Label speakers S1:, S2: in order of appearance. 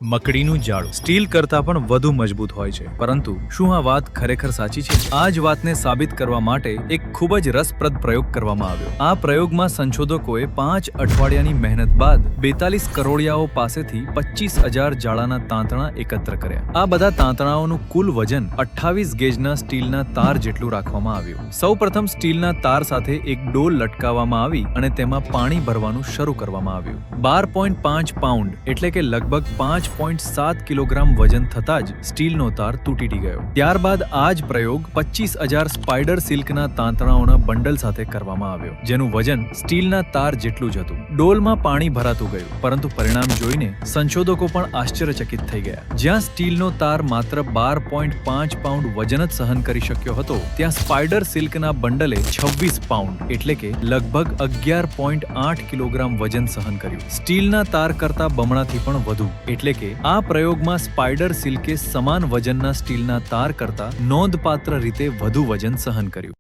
S1: મકડીનું જાળું steel કરતાં પણ વધુ મજબૂત હોય છે, પરંતુ શું આ વાત ખરેખર સાચી છે? આ જ વાતને સાબિત કરવા માટે એક ખૂબ જ રસપ્રદ પ્રયોગ કરવામાં આવ્યો. આ પ્રયોગમાં સંશોધકોએ 5 અઠવાડિયાની મહેનત બાદ 42 કરોળિયાઓ પાસેથી 25,000 જાળાના તાંતણા એકત્ર કર્યા. આ બધા તાંતણાઓનું કુલ વજન 28 ગેજના સ્ટીલના તાર જેટલું રાખવામાં આવ્યું. સૌપ્રથમ સ્ટીલના તાર સાથે એક ડોલ લટકાવવામાં આવી અને તેમાં પાણી ભરવાનું શરૂ કરવામાં આવ્યું. 12.5 પાઉન્ડ એટલે કે લગભગ 5.7 કિલોગ્રામ વજન થતાં જ સ્ટીલનો તાર તૂટી ગયો. ત્યારબાદ આ જ પ્રયોગ 25,000 સ્પાઈડર સિલ્કના તાંતણાઓના બંડલ સાથે કરવામાં આવ્યો, જેનું વજન સ્ટીલના તાર જેટલું જ હતું. ડોલમાં પાણી ભરાતું ગયું, પરંતુ પરિણામ જોઈને સંશોધકો પણ આશ્ચર્યચકિત થઈ ગયા. જ્યાં સ્ટીલનો તાર માત્ર 12.5 પાઉન્ડ વજન જ સહન કરી શક્યો હતો, ત્યાં સ્પાઈડર સિલ્કના બંડલે 26 પાઉન્ડ એટલે કે લગભગ 11.8 કિલોગ્રામ વજન સહન કર્યું. સ્ટીલના તાર કરતા બમણાથી પણ વધુ. એટલે કે આ પ્રયોગમાં સ્પાઈડર સિલ્કે સમાન વજનના સ્ટીલના તાર કરતા નોંધપાત્ર રીતે વધુ વજન સહન કર્યું.